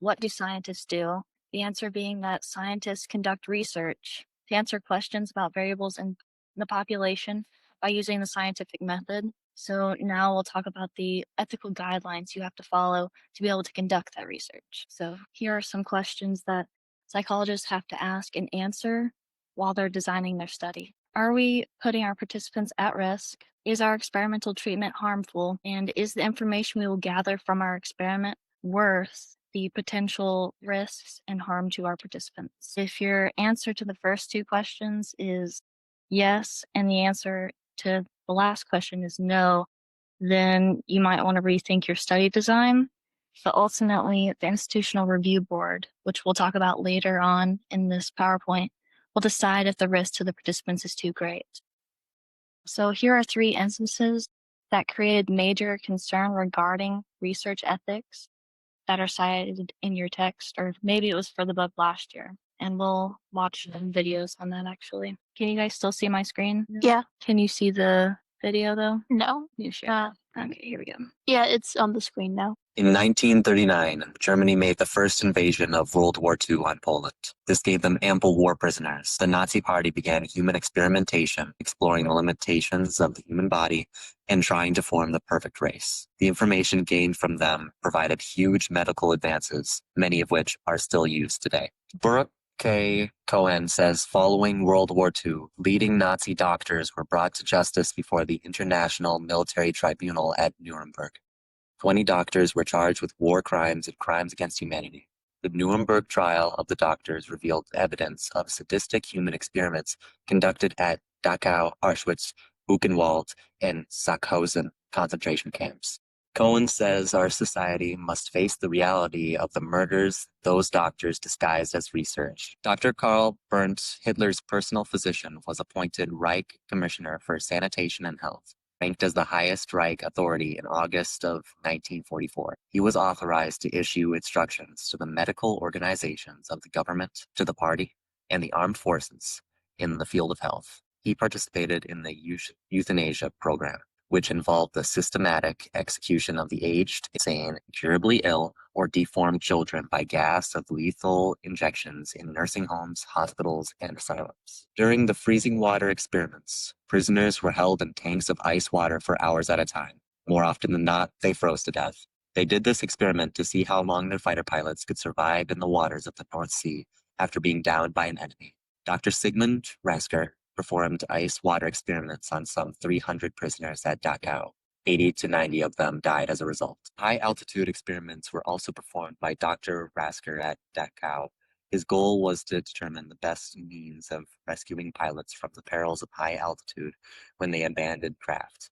what do scientists do? The answer being that scientists conduct research to answer questions about variables in the population by using the scientific method. So now we'll talk about the ethical guidelines you have to follow to be able to conduct that research. So here are some questions that psychologists have to ask and answer while they're designing their study. Are we putting our participants at risk? Is our experimental treatment harmful? And is the information we will gather from our experiment worth the potential risks and harm to our participants? If your answer to the first two questions is yes, and the answer to the last question is no, then you might want to rethink your study design. But ultimately, the Institutional Review Board, which we'll talk about later on in this PowerPoint, will decide if the risk to the participants is too great. So here are three instances that created major concern regarding research ethics that are cited in your text, or maybe it was for the book last year. And we'll watch some videos on that actually. Can you guys still see my screen? Yeah. Can you see the video though? No. You share. Okay, here we go. Yeah, it's on the screen now. In 1939, Germany made the first invasion of World War II on Poland. This gave them ample war prisoners. The Nazi Party began human experimentation, exploring the limitations of the human body and trying to form the perfect race. The information gained from them provided huge medical advances, many of which are still used today. Baruch K. Cohen says following World War II, leading Nazi doctors were brought to justice before the International Military Tribunal at Nuremberg. 20 doctors were charged with war crimes and crimes against humanity. The Nuremberg trial of the doctors revealed evidence of sadistic human experiments conducted at Dachau, Auschwitz, Buchenwald, and Sachsenhausen concentration camps. Cohen says our society must face the reality of the murders those doctors disguised as research. Dr. Karl Berndt, Hitler's personal physician, was appointed Reich Commissioner for Sanitation and Health, ranked as the highest Reich authority in August of 1944. He was authorized to issue instructions to the medical organizations of the government, to the party, and the armed forces in the field of health. He participated in the euthanasia program, which involved the systematic execution of the aged, insane, incurably ill, or deformed children by gas of lethal injections in nursing homes, hospitals, and asylums. During the freezing water experiments, prisoners were held in tanks of ice water for hours at a time. More often than not, they froze to death. They did this experiment to see how long their fighter pilots could survive in the waters of the North Sea after being downed by an enemy. Dr. Sigmund Rasker performed ice water experiments on some 300 prisoners at Dachau. 80 to 90 of them died as a result. High-altitude experiments were also performed by Dr. Rasker at Dachau. His goal was to determine the best means of rescuing pilots from the perils of high altitude when they abandoned craft.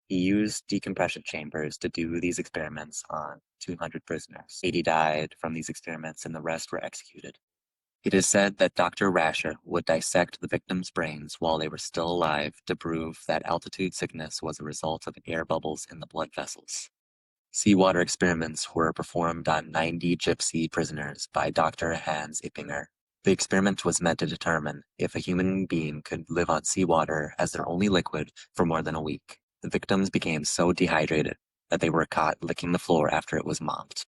He used decompression chambers to do these experiments on 200 prisoners. 80 died from these experiments and the rest were executed. It is said that Dr. Rasher would dissect the victims' brains while they were still alive to prove that altitude sickness was a result of air bubbles in the blood vessels. Seawater experiments were performed on 90 gypsy prisoners by Dr. Hans Ippinger. The experiment was meant to determine if a human being could live on seawater as their only liquid for more than a week. The victims became so dehydrated that they were caught licking the floor after it was mopped.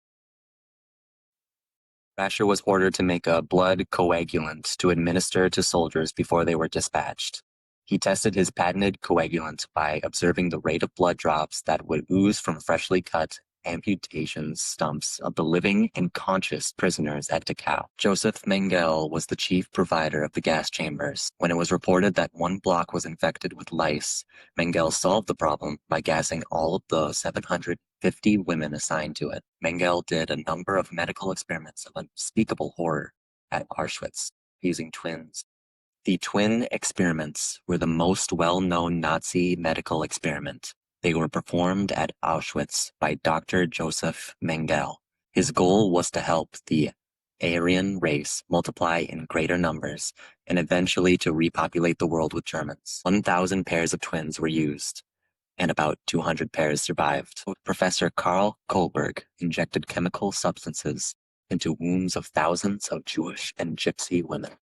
Rasher was ordered to make a blood coagulant to administer to soldiers before they were dispatched. He tested his patented coagulant by observing the rate of blood drops that would ooze from freshly cut amputation stumps of the living and conscious prisoners at Dachau. Joseph Mengele was the chief provider of the gas chambers. When it was reported that one block was infected with lice, Mengele solved the problem by gassing all of the 750 women assigned to it. Mengele did a number of medical experiments of unspeakable horror at Auschwitz using twins. The twin experiments were the most well-known Nazi medical experiment. They were performed at Auschwitz by Dr. Joseph Mengele. His goal was to help the Aryan race multiply in greater numbers and eventually to repopulate the world with Germans. 1,000 pairs of twins were used, and about 200 pairs survived. Professor Karl Kohlberg injected chemical substances into wombs of thousands of Jewish and Gypsy women.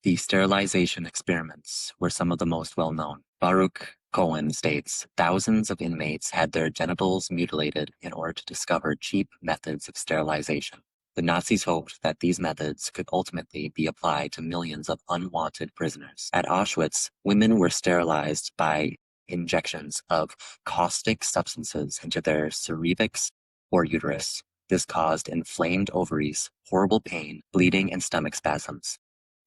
The sterilization experiments were some of the most well-known. Baruch Cohen states, thousands of inmates had their genitals mutilated in order to discover cheap methods of sterilization. The Nazis hoped that these methods could ultimately be applied to millions of unwanted prisoners. At Auschwitz, women were sterilized by injections of caustic substances into their cervix or uterus. This caused inflamed ovaries, horrible pain, bleeding, and stomach spasms.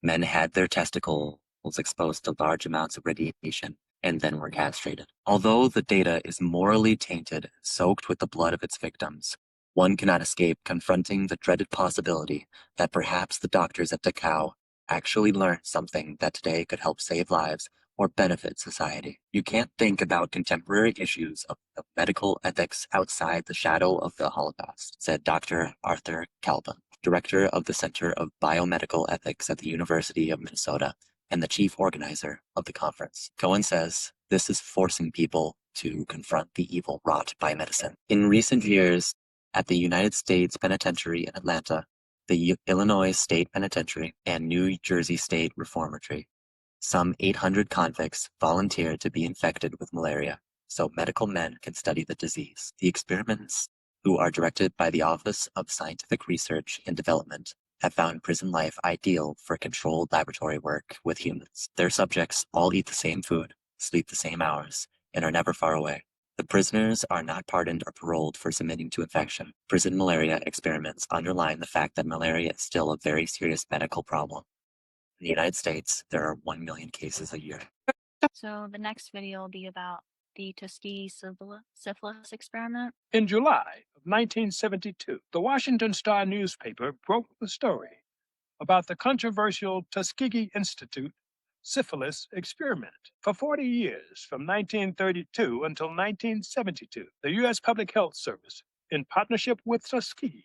Men had their testicles exposed to large amounts of radiation and then were castrated. Although the data is morally tainted, soaked with the blood of its victims, one cannot escape confronting the dreaded possibility that perhaps the doctors at Dachau actually learned something that today could help save lives or benefit society. You can't think about contemporary issues of medical ethics outside the shadow of the Holocaust, said Dr. Arthur Kalben, director of the Center of Biomedical Ethics at the University of Minnesota and the chief organizer of the conference. Cohen says this is forcing people to confront the evil wrought by medicine. In recent years, at the United States Penitentiary in Atlanta, the Illinois State Penitentiary, and New Jersey State Reformatory, some 800 convicts volunteered to be infected with malaria so medical men can study the disease. The experiments, who are directed by the Office of Scientific Research and Development, have found prison life ideal for controlled laboratory work with humans. Their subjects all eat the same food, sleep the same hours, and are never far away. The prisoners are not pardoned or paroled for submitting to infection. Prison malaria experiments underline the fact that malaria is still a very serious medical problem. In the United States, there are 1 million cases a year. So the next video will be about the Tuskegee syphilis experiment. In July of 1972, the Washington Star newspaper broke the story about the controversial Tuskegee Institute syphilis experiment. For 40 years, from 1932 until 1972, the U.S. Public Health Service, in partnership with Tuskegee,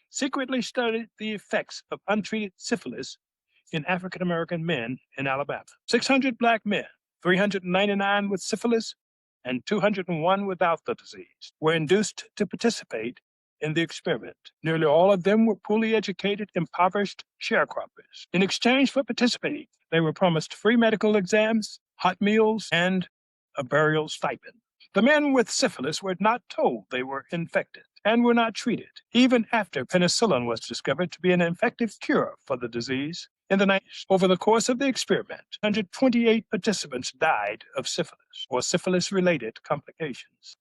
secretly studied the effects of untreated syphilis in African American men in Alabama. 600 black men, 399 with syphilis, and 201 without the disease were induced to participate in the experiment. Nearly all of them were poorly educated, impoverished sharecroppers. In exchange for participating, they were promised free medical exams, hot meals, and a burial stipend. The men with syphilis were not told they were infected and were not treated, even after penicillin was discovered to be an effective cure for the disease. In the 90s, over the course of the experiment, 128 participants died of syphilis or syphilis-related complications.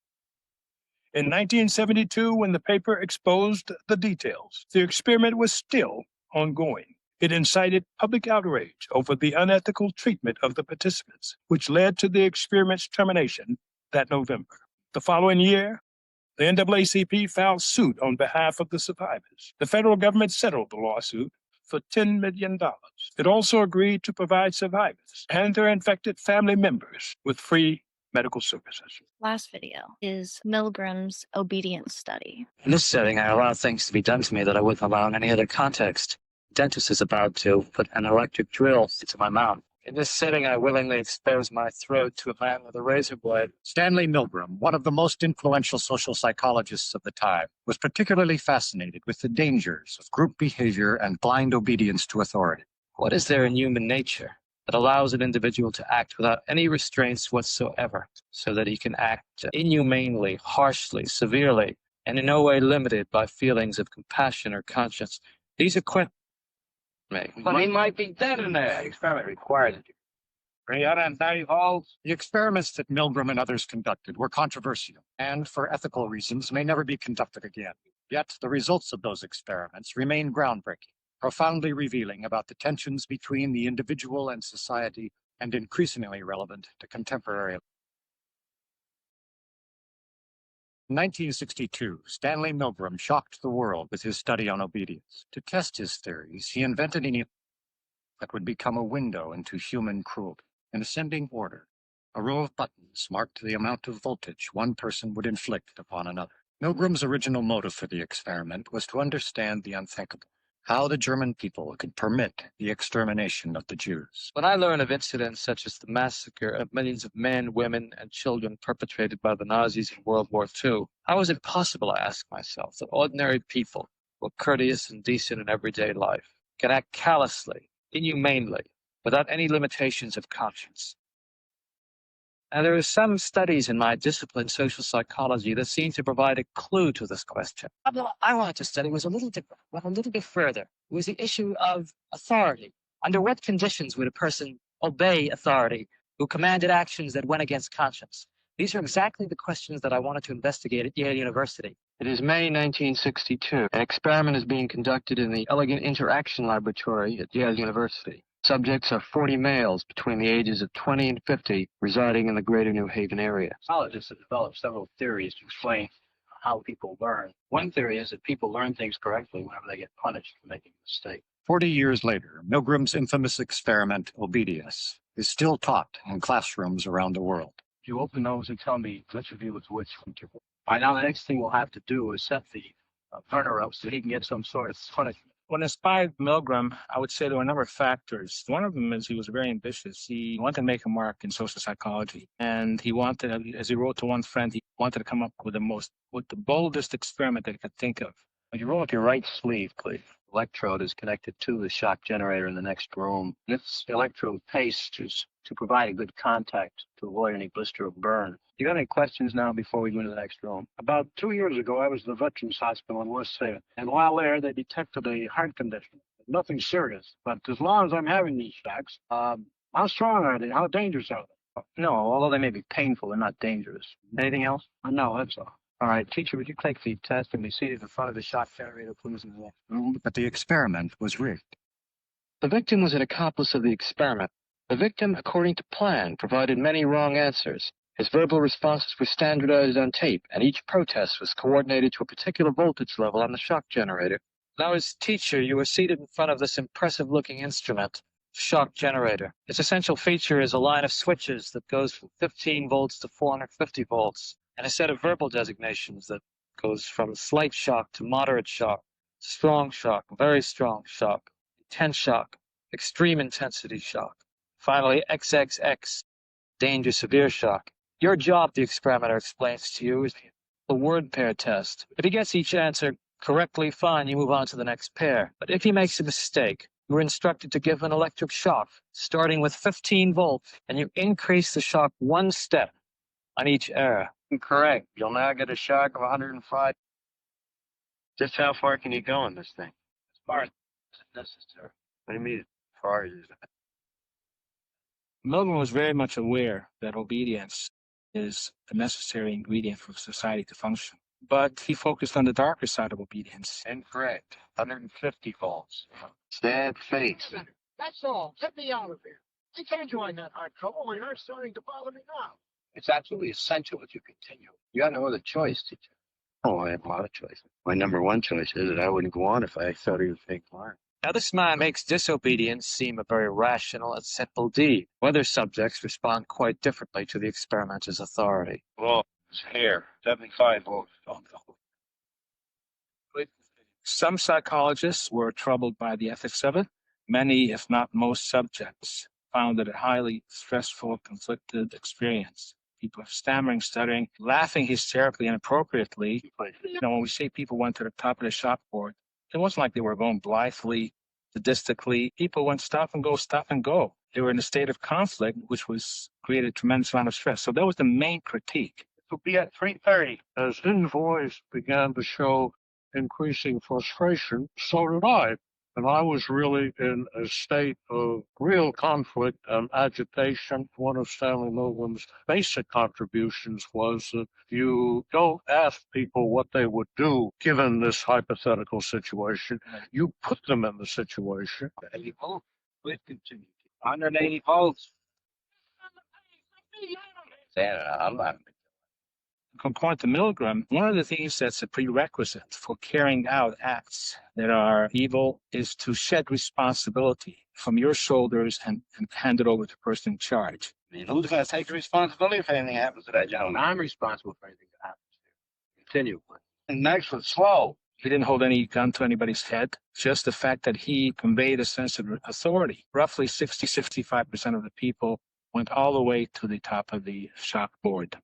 In 1972, when the paper exposed the details, the experiment was still ongoing. It incited public outrage over the unethical treatment of the participants, which led to the experiment's termination that November. The following year, the NAACP filed suit on behalf of the survivors. The federal government settled the lawsuit for $10 million. It also agreed to provide survivors and their infected family members with free medical services. Last video is Milgram's obedience study. In this setting, I allow things to be done to me that I wouldn't allow in any other context. The dentist is about to put an electric drill into my mouth. In this setting, I willingly expose my throat to a man with a razor blade. Stanley Milgram, one of the most influential social psychologists of the time, was particularly fascinated with the dangers of group behavior and blind obedience to authority. What is there in human nature that allows an individual to act without any restraints whatsoever, so that he can act inhumanely, harshly, severely, and in no way limited by feelings of compassion or conscience? These equip me. But he might be dead in there. The experiment required it. Brianna and Dave Halls. The experiments that Milgram and others conducted were controversial and, for ethical reasons, may never be conducted again. Yet the results of those experiments remain groundbreaking, profoundly revealing about the tensions between the individual and society, and increasingly relevant to contemporary life. In 1962, Stanley Milgram shocked the world with his study on obedience. To test his theories, he invented an that would become a window into human cruelty. In ascending order, a row of buttons marked the amount of voltage one person would inflict upon another. Milgram's original motive for the experiment was to understand the unthinkable, how the German people could permit the extermination of the Jews. When I learn of incidents such as the massacre of millions of men, women, and children perpetrated by the Nazis in World War II, how is it possible, I ask myself, that ordinary people, who are courteous and decent in everyday life, can act callously, inhumanely, without any limitations of conscience? And there are some studies in my discipline, social psychology, that seem to provide a clue to this question. What I wanted to study was a little different, went a little bit further. It was the issue of authority. Under what conditions would a person obey authority who commanded actions that went against conscience? These are exactly the questions that I wanted to investigate at Yale University. It is May 1962. An experiment is being conducted in the Elegant Interaction Laboratory at Yale University. Subjects are 40 males between the ages of 20 and 50 residing in the greater New Haven area. Psychologists have developed several theories to explain how people learn. One theory is that people learn things correctly whenever they get punished for making a mistake. 40 years later, Milgram's infamous experiment, Obedius, is still taught in classrooms around the world. You open those and tell me which of you is which. By now, the next thing we'll have to do is set the learner up so he can get some sort of punishment. What inspired Milgram, I would say there were a number of factors. One of them is he was very ambitious. He wanted to make a mark in social psychology. And he wanted, as he wrote to one friend, he wanted to come up with the boldest experiment that he could think of. When you roll up your right sleeve, please. Electrode is connected to the shock generator in the next room. This electrode paste is to provide a good contact to avoid any blister or burn. You got any questions now before we go into the next room? About 2 years ago, I was at the Veterans Hospital in West Haven, and while there, they detected a heart condition. Nothing serious, but as long as I'm having these shocks, how strong are they? How dangerous are they? No, although they may be painful, they're not dangerous. Anything else? No, that's all. All right, teacher, would you take the test and be seated in front of the shock generator, please, in the next room? But the experiment was rigged. The victim was an accomplice of the experiment. The victim, according to plan, provided many wrong answers. His verbal responses were standardized on tape, and each protest was coordinated to a particular voltage level on the shock generator. Now, as teacher, you were seated in front of this impressive-looking instrument, shock generator. Its essential feature is a line of switches that goes from 15 volts to 450 volts, and a set of verbal designations that goes from slight shock to moderate shock, strong shock, very strong shock, intense shock, extreme intensity shock. Finally, XXX, danger severe shock. Your job, the experimenter explains to you, is the word pair test. If he gets each answer correctly, fine, you move on to the next pair. But if he makes a mistake, you are instructed to give an electric shock, starting with 15 volts, and you increase the shock one step on each error. Correct. You'll now get a shock of 105. Just how far can you go in this thing? As far as necessary. What do you mean, as far as that? Milgram was very much aware that obedience is a necessary ingredient for society to function. But he focused on the darker side of obedience. Incorrect. 150 volts. Sad face. That's all. Get me out of here. I can't join that hard trouble. My heart's starting to bother me now. It's absolutely essential that you continue. You got no other choice, teacher. Oh, I have a lot of choices. My number one choice is that I wouldn't go on if I thought he was being smart. Now, this man makes disobedience seem a very rational and simple deed. Other subjects respond quite differently to the experimenter's authority. Well, it's here. 75 volts. Some psychologists were troubled by the ethics of it. Many, if not most subjects, found it a highly stressful, conflicted experience. People are stammering, stuttering, laughing hysterically, inappropriately. When we say people went to the top of the chalkboard, it wasn't like they were going blithely, sadistically. People went stop and go, stop and go. They were in a state of conflict, which created a tremendous amount of stress. So that was the main critique. It will be at 3:30. As his voice began to show increasing frustration, so did I. And I was really in a state of real conflict and agitation. One of Stanley Milgram's basic contributions was that you don't ask people what they would do given this hypothetical situation. You put them in the situation. 80 volts. Please continue. 180 volts. According to Milgram, one of the things that's a prerequisite for carrying out acts that are evil is to shed responsibility from your shoulders and hand it over to the person in charge. I mean, who's going to take the responsibility if anything happens to that gentleman? I'm responsible for anything that happens to you. Continue. And next was slow. He didn't hold any gun to anybody's head, just the fact that he conveyed a sense of authority. Roughly 65% of the people went all the way to the top of the shock board.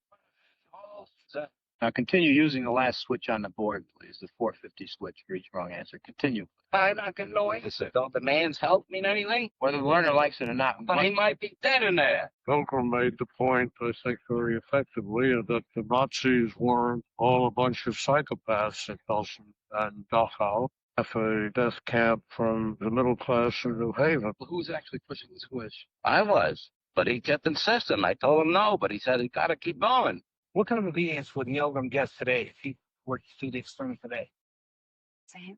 Now continue using the last switch on the board, please. The 450 switch for each wrong answer. Continue. I'm not getting no answer. Don't the man's help mean anything? Whether the learner likes it or not. But he might be dead in there. Pilgrim made the point, I think, very effectively, that the Nazis weren't all a bunch of psychopaths at Belsen and Dachau. A death camp from the middle class in New Haven. Well, who's actually pushing the switch? I was. But he kept insisting. I told him no, but he said he got to keep going. What kind of obedience would Milgram get today if he were to do the experiment today? Same.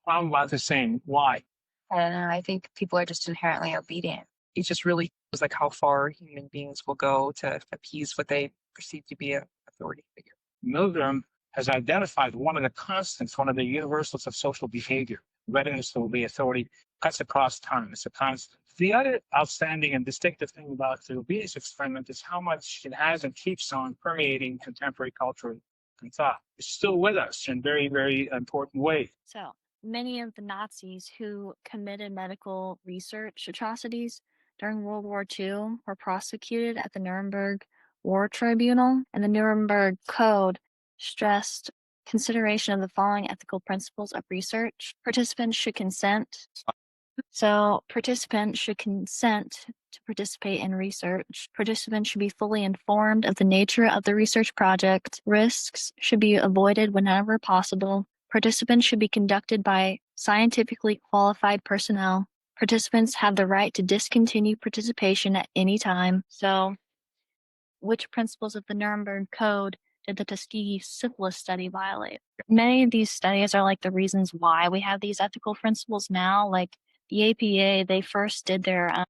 I'm about the same. Why? I don't know. I think people are just inherently obedient. It just really was like how far human beings will go to appease what they perceive to be an authority figure. Milgram has identified one of the constants, one of the universals of social behavior. Readiness to obey authority cuts across time. It's a constant. The other outstanding and distinctive thing about the obedience experiment is how much it has and keeps on permeating contemporary culture and thought. It's still with us in very, very important ways. So many of the Nazis who committed medical research atrocities during World War II were prosecuted at the Nuremberg War Tribunal, and the Nuremberg Code stressed consideration of the following ethical principles of research. Participants should consent. So participants should consent to participate in research. Participants should be fully informed of the nature of the research project. Risks should be avoided whenever possible. Participants should be conducted by scientifically qualified personnel. Participants have the right to discontinue participation at any time. So, which principles of the Nuremberg Code did the Tuskegee syphilis study violate? Many of these studies are like the reasons why we have these ethical principles now. Like the APA, they first did their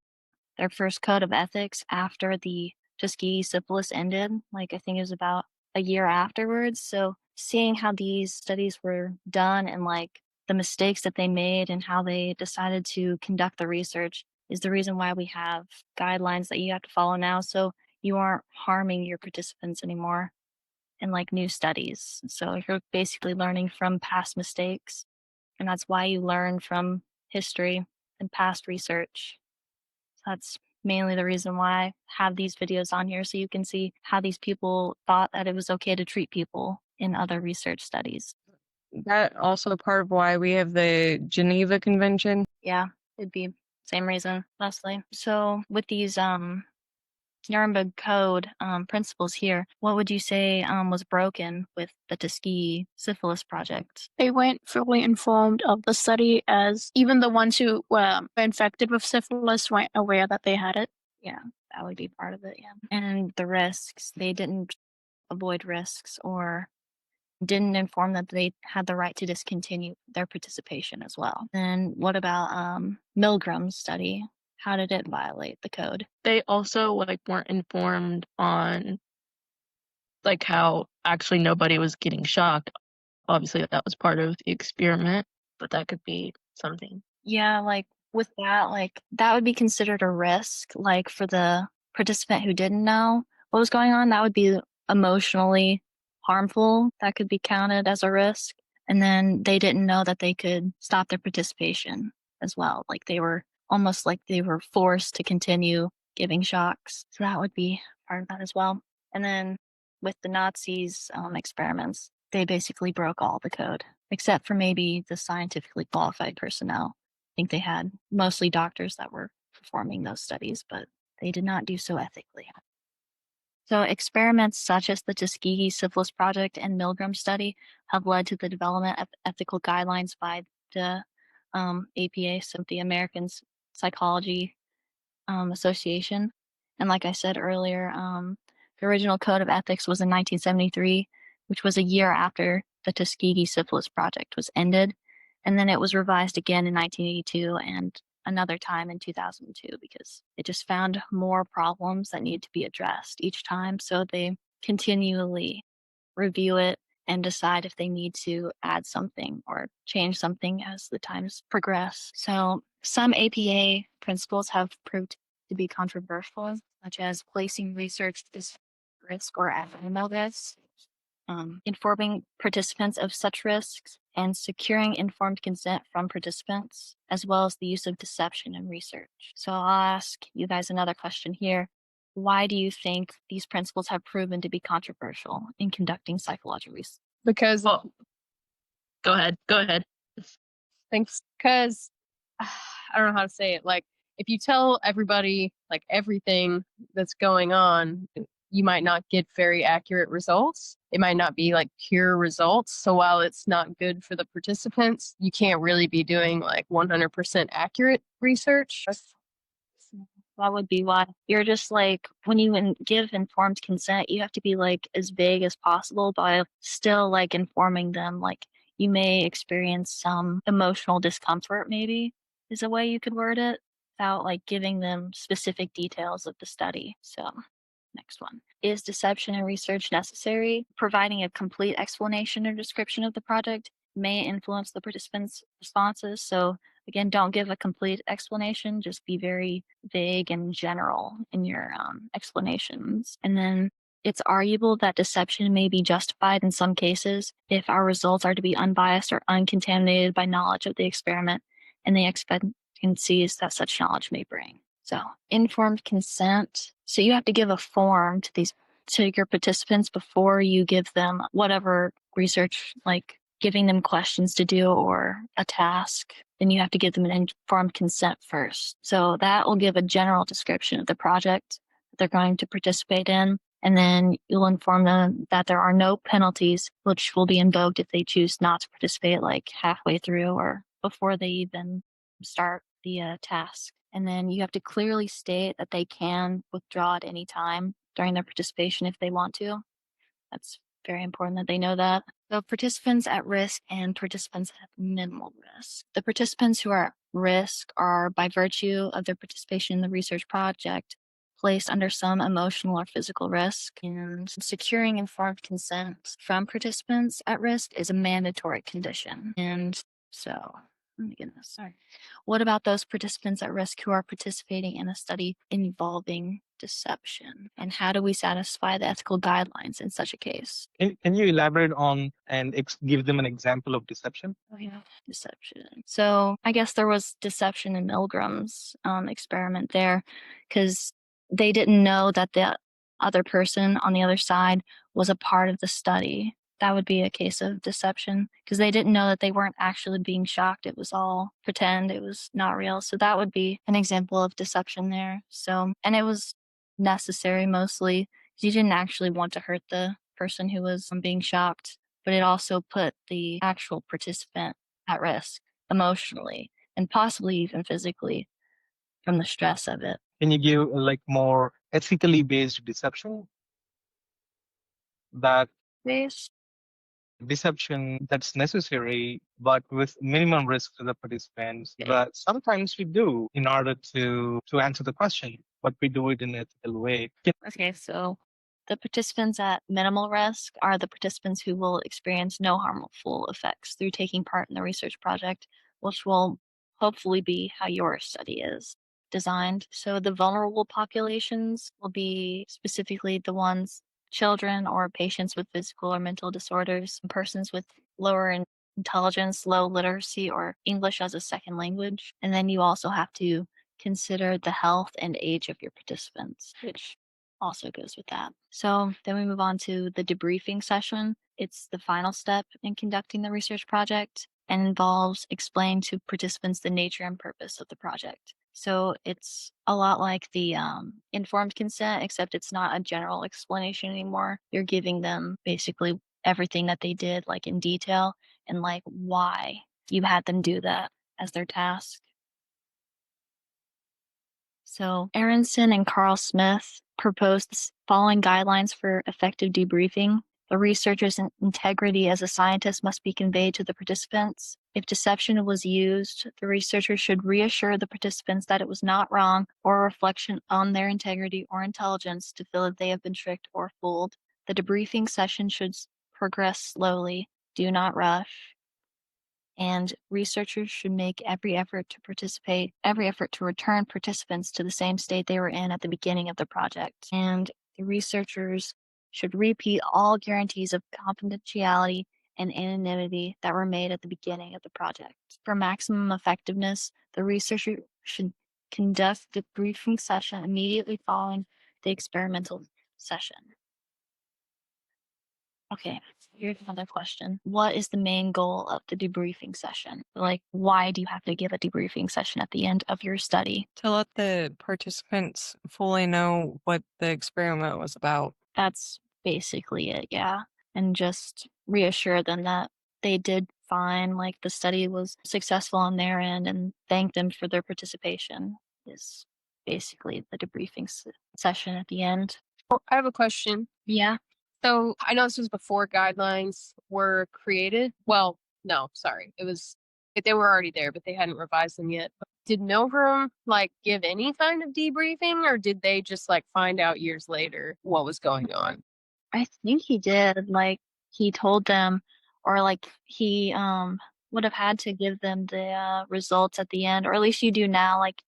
first code of ethics after the Tuskegee syphilis ended. Like I think it was about a year afterwards. So seeing how these studies were done and like the mistakes that they made and how they decided to conduct the research is the reason why we have guidelines that you have to follow now. So you aren't harming your participants anymore in like new studies. So you're basically learning from past mistakes. And that's why you learn from history and past research. So that's mainly the reason why I have these videos on here, so you can see how these people thought that it was okay to treat people in other research studies. That also part of why we have the Geneva Convention. Yeah, it'd be same reason, Leslie. So with these Nuremberg Code principles here, what would you say was broken with the Tuskegee syphilis project? They weren't fully informed of the study, as even the ones who were infected with syphilis weren't aware that they had it. Yeah, that would be part of it, yeah. And the risks, they didn't avoid risks or didn't inform that they had the right to discontinue their participation as well. And what about Milgram's study? How did it violate the code? They also weren't informed on how actually nobody was getting shocked. Obviously that was part of the experiment, but that could be something. Yeah, with that, that would be considered a risk. For the participant who didn't know what was going on, that would be emotionally harmful. That could be counted as a risk. And then they didn't know that they could stop their participation as well. They were almost like they were forced to continue giving shocks. So that would be part of that as well. And then with the Nazis' experiments, they basically broke all the code, except for maybe the scientifically qualified personnel. I think they had mostly doctors that were performing those studies, but they did not do so ethically. So experiments such as the Tuskegee Syphilis Project and Milgram study have led to the development of ethical guidelines by the APA, so the American Psychology Association. And like I said earlier, the original Code of Ethics was in 1973, which was a year after the Tuskegee Syphilis Project was ended. And then it was revised again in 1982 and another time in 2002 because it just found more problems that need to be addressed each time. So they continually review it and decide if they need to add something or change something as the times progress. So some APA principles have proved to be controversial, such as placing research as risk or abnormal risk, informing participants of such risks, and securing informed consent from participants, as well as the use of deception in research. So I'll ask you guys another question here. why do you think these principles have proven to be controversial in conducting psychological research? Because Well, go ahead. Go ahead. thanks. Because I don't know how to say it. Like, if you tell everybody like everything that's going on, you might not get very accurate results. It might not be like pure results. So while it's not good for the participants, you can't really be doing like 100% accurate research. That would be why. You're just like, when you give informed consent, you have to be like as vague as possible, but still like informing them. Like, you may experience some emotional discomfort, maybe is a way you could word it, without like giving them specific details of the study. So, next one. Is deception in research necessary? Providing a complete explanation or description of the project may influence the participants' responses. So, again, don't give a complete explanation, just be very vague and general in your explanations. And then it's arguable that deception may be justified in some cases if our results are to be unbiased or uncontaminated by knowledge of the experiment and the expectancies that such knowledge may bring. So, informed consent. So you have to give a form to your participants before you give them whatever research, like giving them questions to do or a task. Then you have to give them an informed consent first. So that will give a general description of the project that they're going to participate in. And then you'll inform them that there are no penalties which will be invoked if they choose not to participate like halfway through or before they even start the task. And then you have to clearly state that they can withdraw at any time during their participation if they want to. That's very important that they know that. So participants at risk and participants at minimal risk. The participants who are at risk are, by virtue of their participation in the research project, placed under some emotional or physical risk. And securing informed consent from participants at risk is a mandatory condition. And so, oh my goodness, sorry. What about those participants at risk who are participating in a study involving deception? And how do we satisfy the ethical guidelines in such a case? Can you elaborate on and give them an example of deception? Oh, yeah, deception. So I guess there was deception in Milgram's experiment there because they didn't know that the other person on the other side was a part of the study. That would be a case of deception because they didn't know that they weren't actually being shocked. It was all pretend. It was not real. So that would be an example of deception there. So, and it was necessary mostly because you didn't actually want to hurt the person who was being shocked, but it also put the actual participant at risk emotionally and possibly even physically from the stress of it. Can you give like more ethically based deception? That Based? Deception that's necessary, but with minimum risk to the participants. Okay. But sometimes we do in order to answer the question, but we do it in an ethical way. Okay, so the participants at minimal risk are the participants who will experience no harmful effects through taking part in the research project, which will hopefully be how your study is designed. So the vulnerable populations will be specifically the ones children or patients with physical or mental disorders, persons with lower intelligence, low literacy, or English as a second language. And then you also have to consider the health and age of your participants, which also goes with that. So then we move on to the debriefing session. It's the final step in conducting the research project and involves explaining to participants the nature and purpose of the project. So it's a lot like the informed consent, except it's not a general explanation anymore. You're giving them basically everything that they did, like in detail, and like why you had them do that as their task. So Aronson and Carl Smith proposed the following guidelines for effective debriefing. The researcher's integrity as a scientist must be conveyed to the participants. If deception was used, the researcher should reassure the participants that it was not wrong or a reflection on their integrity or intelligence to feel that they have been tricked or fooled. The debriefing session should progress slowly. Do not rush. And researchers should make every effort to return participants to the same state they were in at the beginning of the project. And the researchers should repeat all guarantees of confidentiality and anonymity that were made at the beginning of the project. For maximum effectiveness, the researcher should conduct the briefing session immediately following the experimental session. Okay, here's another question. What is the main goal of the debriefing session? Like, why do you have to give a debriefing session at the end of your study? To let the participants fully know what the experiment was about. That's basically it, yeah. And just reassure them that they did fine, like the study was successful on their end, and thank them for their participation is basically the debriefing session at the end. Oh, I have a question. Yeah. So I know this was before guidelines were created. Well, no, sorry. They were already there, but they hadn't revised them yet. Did Milgram like give any kind of debriefing, or did they just like find out years later what was going on? I think he did. Like he told them, or like he would have had to give them the results at the end, or at least you do now. Like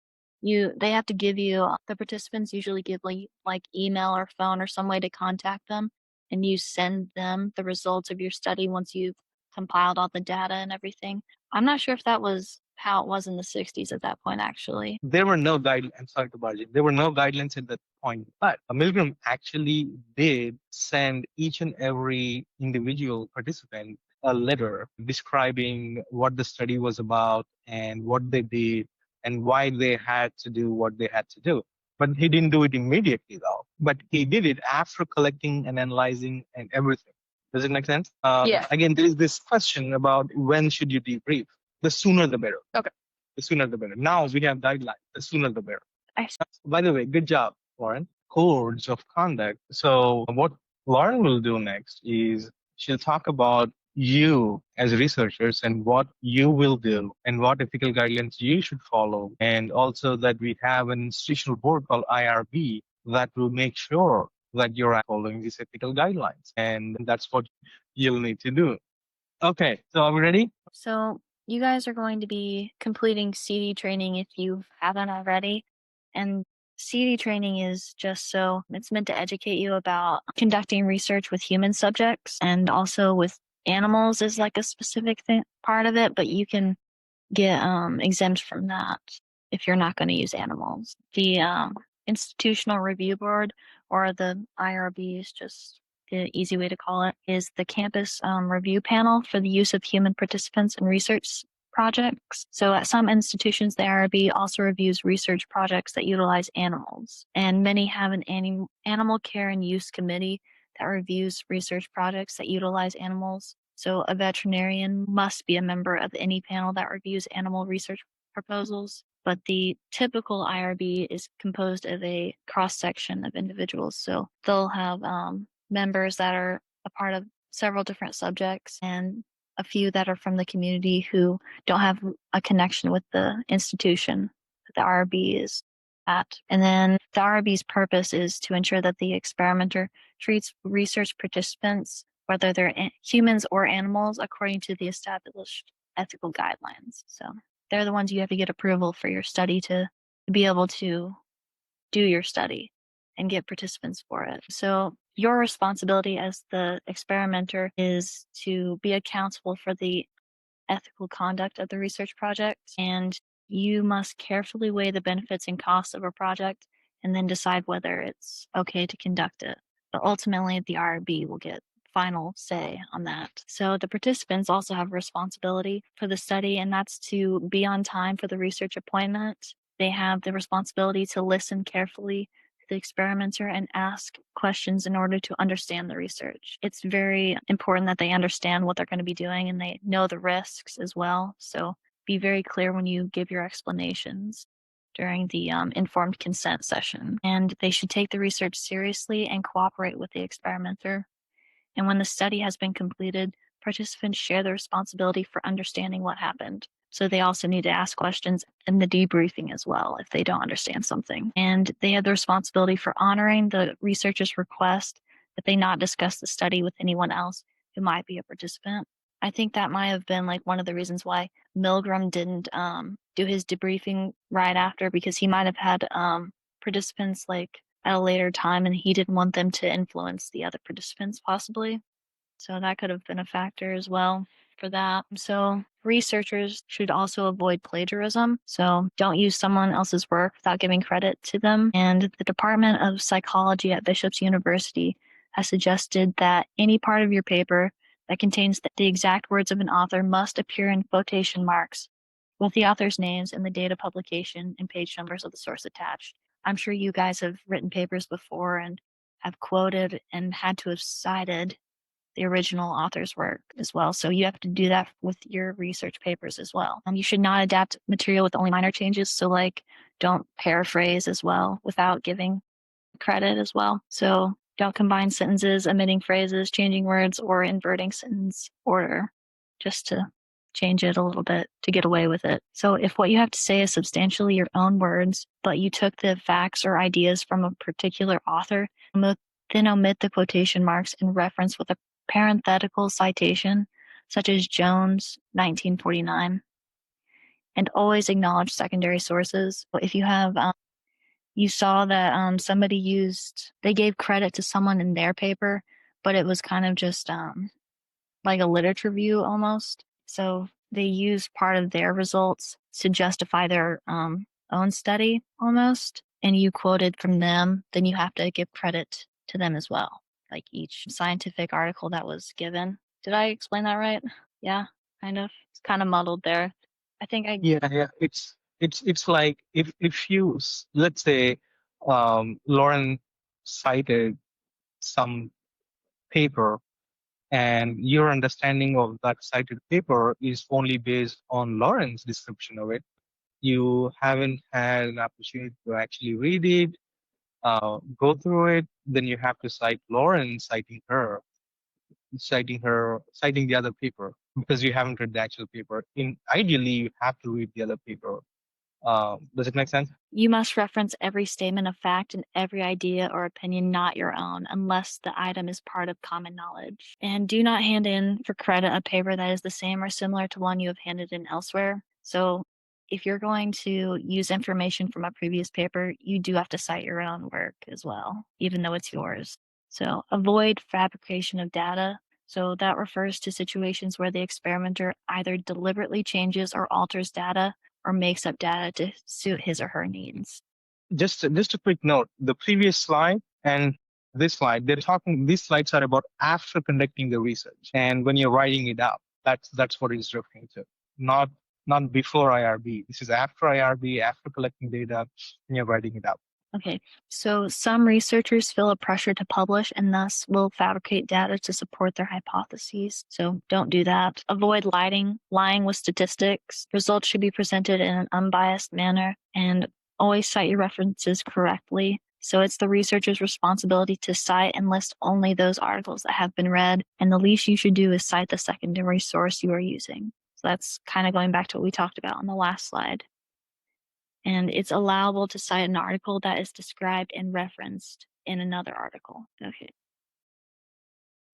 they have to give you the participants usually give like email or phone or some way to contact them, and you send them the results of your study once you've compiled all the data and everything. I'm not sure if that was how it was in the 60s at that point, actually. There were no guidelines. I'm sorry to barge in. There were no guidelines at that point, but Milgram actually did send each and every individual participant a letter describing what the study was about and what they did and why they had to do what they had to do. But he didn't do it immediately, though. But he did it after collecting and analyzing and everything. Does it make sense? Yeah. Again, there is this question about when should you debrief? The sooner the better. Okay. The sooner the better. Now we have guidelines. The sooner the better. I By the way, good job, Lauren. Codes of conduct. So what Lauren will do next is she'll talk about you as researchers and what you will do and what ethical guidelines you should follow. And also that we have an institutional board called IRB that will make sure that you're following these ethical guidelines. And that's what you'll need to do. Okay, so are we ready? So you guys are going to be completing CD training if you haven't already. And CD training is just so it's meant to educate you about conducting research with human subjects, and also with animals is like a specific part of it, but you can get exempt from that if you're not going to use animals. The Institutional Review Board, or the IRB is just the easy way to call it, is the campus review panel for the use of human participants in research projects. So at some institutions, the IRB also reviews research projects that utilize animals, and many have an animal care and use committee that reviews research projects that utilize animals. So a veterinarian must be a member of any panel that reviews animal research proposals. But the typical IRB is composed of a cross-section of individuals. So they'll have members that are a part of several different subjects, and a few that are from the community who don't have a connection with the institution that the IRB is at. And then the IRB's purpose is to ensure that the experimenter treats research participants, whether they're humans or animals, according to the established ethical guidelines. So they're the ones you have to get approval for your study to be able to do your study and get participants for it. So your responsibility as the experimenter is to be accountable for the ethical conduct of the research project, and you must carefully weigh the benefits and costs of a project and then decide whether it's okay to conduct it. But ultimately, the IRB will get final say on that. So the participants also have responsibility for the study, and that's to be on time for the research appointment. They have the responsibility to listen carefully to the experimenter and ask questions in order to understand the research. It's very important that they understand what they're going to be doing and they know the risks as well. So be very clear when you give your explanations during the informed consent session. And they should take the research seriously and cooperate with the experimenter. And when the study has been completed, participants share the responsibility for understanding what happened. So they also need to ask questions in the debriefing as well if they don't understand something. And they have the responsibility for honoring the researcher's request that they not discuss the study with anyone else who might be a participant. I think that might have been like one of the reasons why Milgram didn't do his debriefing right after, because he might have had participants like at a later time and he didn't want them to influence the other participants possibly. So that could have been a factor as well. for that. So researchers should also avoid plagiarism. So don't use someone else's work without giving credit to them. And the Department of Psychology at Bishop's University has suggested that any part of your paper that contains the exact words of an author must appear in quotation marks with the author's names and the date of publication and page numbers of the source attached. I'm sure you guys have written papers before and have quoted and had to have cited the original author's work as well. So you have to do that with your research papers as well. You should not adapt material with only minor changes. So like don't paraphrase as well without giving credit as well. So don't combine sentences, omitting phrases, changing words, or inverting sentence order just to change it a little bit to get away with it. So if what you have to say is substantially your own words, but you took the facts or ideas from a particular author, then omit the quotation marks and reference with a parenthetical citation, such as Jones, 1949. And always acknowledge secondary sources. If you have, you saw that they gave credit to someone in their paper, but it was kind of just like a literature review almost. So they used part of their results to justify their own study almost. And you quoted from them, then you have to give credit to them as well. Like each scientific article that was given. Did I explain that right? Yeah, kind of. It's kind of muddled there. I think I. Yeah. It's like if you let's say Lauren cited some paper and your understanding of that cited paper is only based on Lauren's description of it. You haven't had an opportunity to actually read it, go through it, then you have to cite Lauren citing the other paper because you haven't read the actual paper. Ideally, you have to read the other paper. Does it make sense? You must reference every statement of fact and every idea or opinion not your own, unless the item is part of common knowledge. And do not hand in for credit a paper that is the same or similar to one you have handed in elsewhere. So if you're going to use information from a previous paper, you do have to cite your own work as well, even though it's yours. So avoid fabrication of data. So that refers to situations where the experimenter either deliberately changes or alters data or makes up data to suit his or her needs. Just a quick note, the previous slide and this slide, these slides are about after conducting the research and when you're writing it up. That's what it's referring to. Not before IRB. This is after IRB, after collecting data, and you're writing it up. Okay, so some researchers feel a pressure to publish and thus will fabricate data to support their hypotheses. So don't do that. Avoid lying with statistics. Results should be presented in an unbiased manner and always cite your references correctly. So it's the researcher's responsibility to cite and list only those articles that have been read. And the least you should do is cite the secondary source you are using. So that's kind of going back to what we talked about on the last slide. And it's allowable to cite an article that is described and referenced in another article. Okay.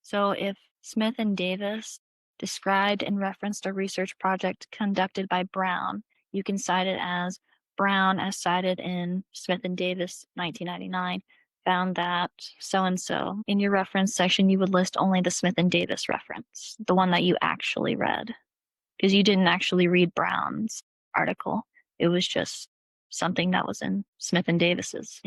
So if Smith and Davis described and referenced a research project conducted by Brown, you can cite it as Brown, as cited in Smith and Davis 1999, found that so-and-so. In your reference section, you would list only the Smith and Davis reference, the one that you actually read, because you didn't actually read Brown's article. It was just something that was in Smith and Davis's.